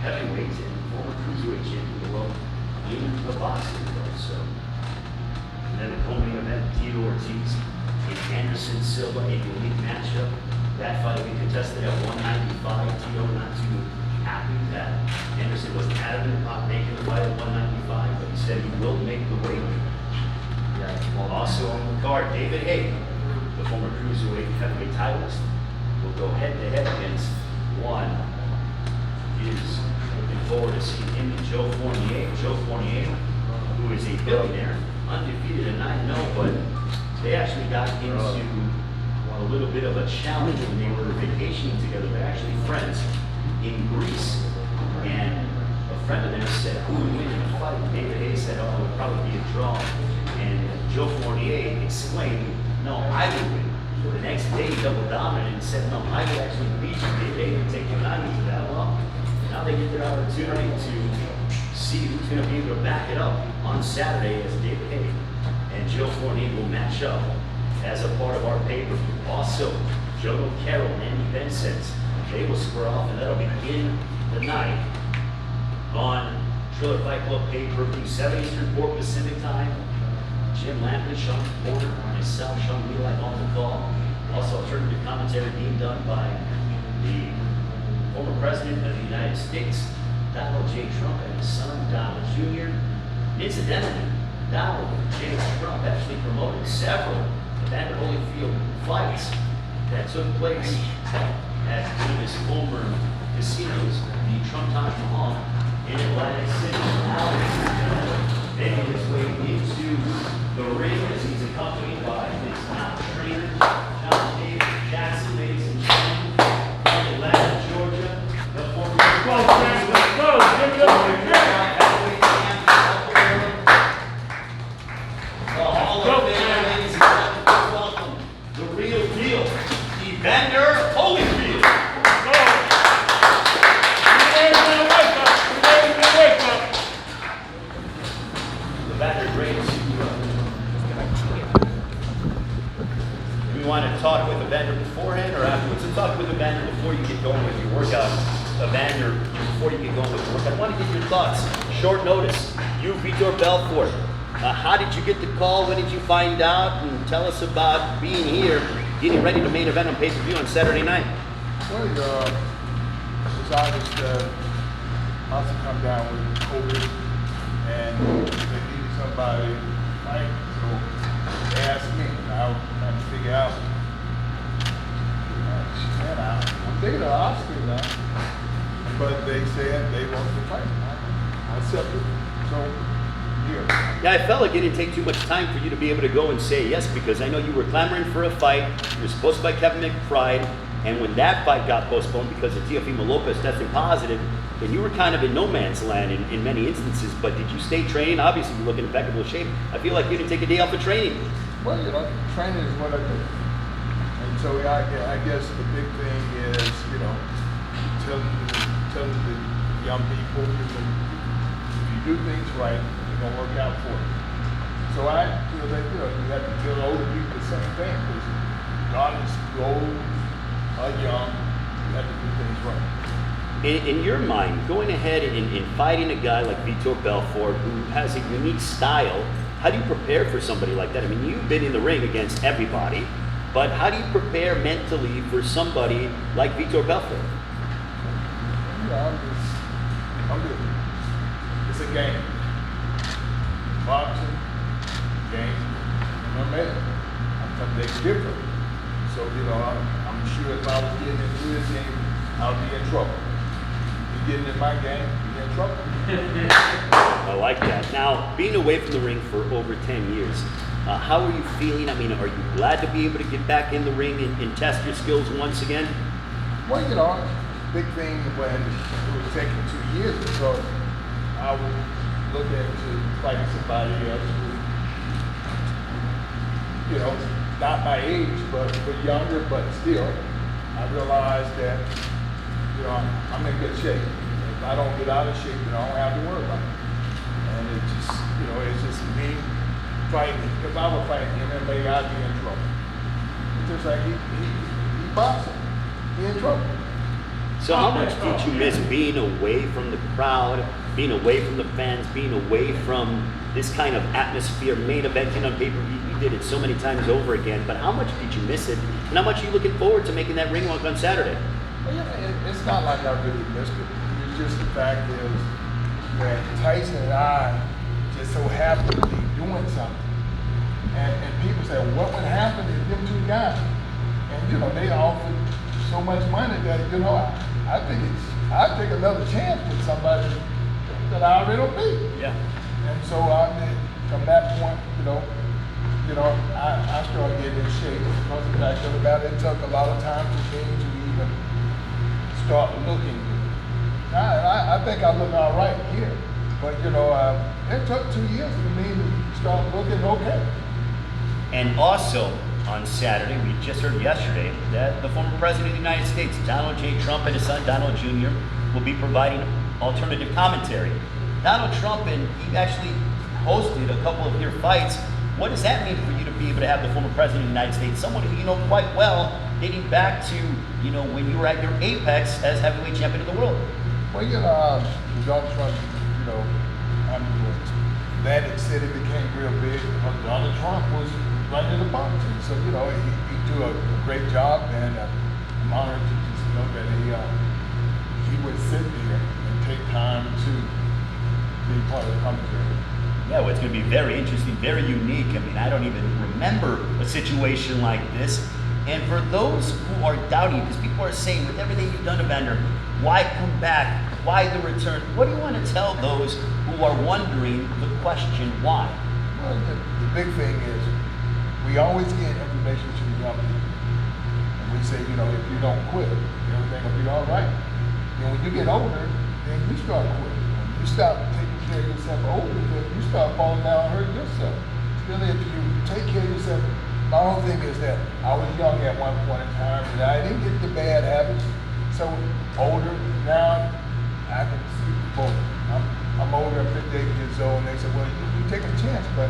heavyweight and former cruiserweight champion of the world in the boxing world. So, and then the co-main event, Theodore Ortiz and Anderson Silva, a unique matchup. That fight will be contested at 195. Tito not too happy that Anderson was adamant about making the fight at 195, but he said he will make the weight. Also on the card, David Haye, the former cruiserweight heavyweight titleist, will go head-to-head against one. He is looking forward to seeing him and Joe Fournier. Joe Fournier, who is a billionaire, undefeated at 9-0, but they actually got into a little bit of a challenge when they were vacationing together. They're actually friends in Greece, and a friend of theirs said, who would win in a fight? David Haye said, oh, it would probably be a draw. And Joe Fournier explained, no, I would win. The next day, he double dominated and said, no, I would actually beat you. David Haye didn't take you not into that long. Now they get their opportunity to see who's going to be able to back it up on Saturday as David Haye and Joe Fournier will match up as a part of our pay-per-view. Also, Joe Carroll and Andy Vincent, they will square off, and that'll begin the night on Triller Fight Club pay-per-view, 7 Eastern, 4 Pacific time. Jim Lampley, Sean Porter, myself, Sean Wheelite on the call. Also, alternative commentary being done by the former president of the United States, Donald J. Trump, and his son, Donald Jr. Incidentally, Donald J. Trump actually promoted several Evander Holyfield fights that took place at one of his former casinos, the Trump Taj Mahal in Atlantic City. Now, making his way into the ring as he's accompanied by his top trainer, John David Jackson, ladies and gentlemen, from Atlanta, Georgia, the former Evander Holyfield. Evander, great to see you. Do we want to talk with Evander beforehand or afterwards? Let's talk with Evander before you get going with your workout. Evander, before you get going with your workout, I want to get your thoughts. Short notice, you, Vitor Belfort. How did you get the call? When did you find out? And tell us about being here, getting ready to main event on pay-per-view on Saturday night. Well, decided to also come down with COVID, and they needed somebody to fight, so they asked me, and I was trying to figure out, I'm thinking of Oscar now, but they said they wanted to fight. I accepted, so here. Yeah, I felt like it didn't take too much time for you to be able to go and say yes, because I know you were clamoring for a fight. You were supposed to fight Kevin McBride, and when that fight got postponed because of Teofimo Lopez testing positive, then you were kind of in no man's land in many instances. But did you stay training? Obviously, you look in impeccable shape. I feel like you didn't take a day off of training. Well, training is what I do. And so I guess the big thing is, telling the young people, if you do things right, gonna work out for you. So I feel that you have to tell older people the same thing, because regardless if you're old or young, you have to do things right. In your mind, going ahead and fighting a guy like Vitor Belfort, who has a unique style, how do you prepare for somebody like that? I mean, you've been in the ring against everybody, but how do you prepare mentally for somebody like Vitor Belfort? I'm good. It's a game. Boxing, game, something's different. So, I'm sure if I was getting into his game, I'll be in trouble. If you're getting in my game, you're in trouble. I like that. Now, being away from the ring for over 10 years, how are you feeling? I mean, are you glad to be able to get back in the ring and test your skills once again? Well, big thing when it was taking 2 years, because I would look into fighting somebody else who, not my age, but younger, but still, I realized that, I'm in good shape. If I don't get out of shape, then I don't have to worry about it. And it's just me fighting. If I were fighting MMA, I'd be in trouble. It's just like he boxing. He in trouble. So how much did you miss being away from the crowd, being away from the fans, being away from this kind of atmosphere, main eventing on pay-per-view? You did it so many times over again, but how much did you miss it? And how much are you looking forward to making that ring walk on Saturday? Well, it's not like I really missed it. It's just the fact is that Tyson and I just so happen to be doing something. And people say, what would happen if them two guys? And, they offered so much money that, I think I'd take another chance with somebody that I already don't beat. Yeah. And so from that point, I started getting in shape because of the fact that it took a lot of time for me to even start looking good. I think I look all right here, but it took 2 years for me to start looking okay. And also on Saturday, we just heard yesterday that the former president of the United States, Donald J. Trump, and his son Donald Jr. will be providing alternative commentary. Donald Trump, and he actually hosted a couple of your fights. What does that mean for you to be able to have the former president of the United States, someone who you know quite well, dating back to when you were at your apex as heavyweight champion of the world? Well, Donald Trump, Atlantic City became real big because Donald Trump was running the politics. So he do a great job, and I'm honored to just know that he would sit there and take time to be part of the commentary. Yeah, well, it's going to be very interesting, very unique. I mean, I don't even remember a situation like this. And for those who are doubting, because people are saying, with everything you've done, Evander, why come back? Why the return? What do you want to tell those who are wondering the question, why? Well, the big thing is we always get information to the young people. And we say, if you don't quit, everything will be all right. And when you get older, then you start quitting. When you stop taking care of yourself older, then you start falling down and hurting yourself. Still, if you take care of yourself, my whole thing is that I was young at one point in time, and I didn't get the bad habits. So older, now I can see both. I'm older, I'm 58 years old, and they said, well, you take a chance, but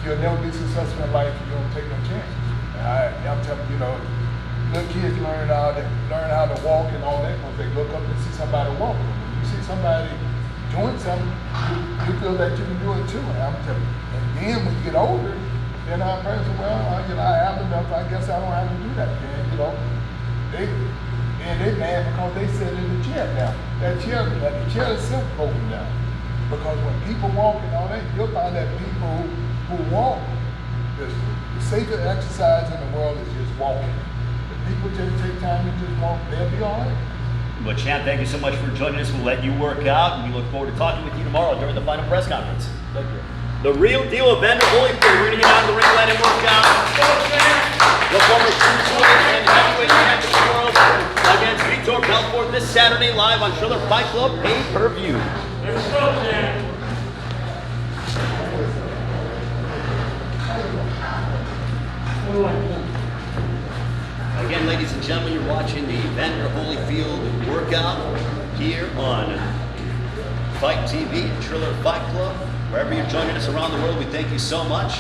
you'll never be successful in life if you don't take no chance. And I'm telling you, little kids learn how to walk and all that because they look up and see somebody walking. When you see somebody doing something, you feel that you can do it too. And I'm telling you. And then when you get older, then our parents say, well, I have enough, I guess I don't have to do that. And they mad because they sit in the chair now. The chair itself broken down. Because when people walk and all that, you'll find that people who walk, the safest exercise in the world is just walking. If people just take time and just walk, they'll be all right. Well, Champ, thank you so much for joining us. We'll let you work out, and we look forward to talking with you tomorrow during the final press conference. Thank you. The real deal, Evander Holyfield. We're going to get out of the ring, let him work out. The former cruiserweight and heavyweight champion of the world against Vitor Belfort this Saturday live on Triller Fight Club pay-per-view. Let's go, man. Again, ladies and gentlemen, you're watching the Evander Holyfield workout here on Fight TV, Triller Fight Club. Wherever you're joining us around the world, we thank you so much.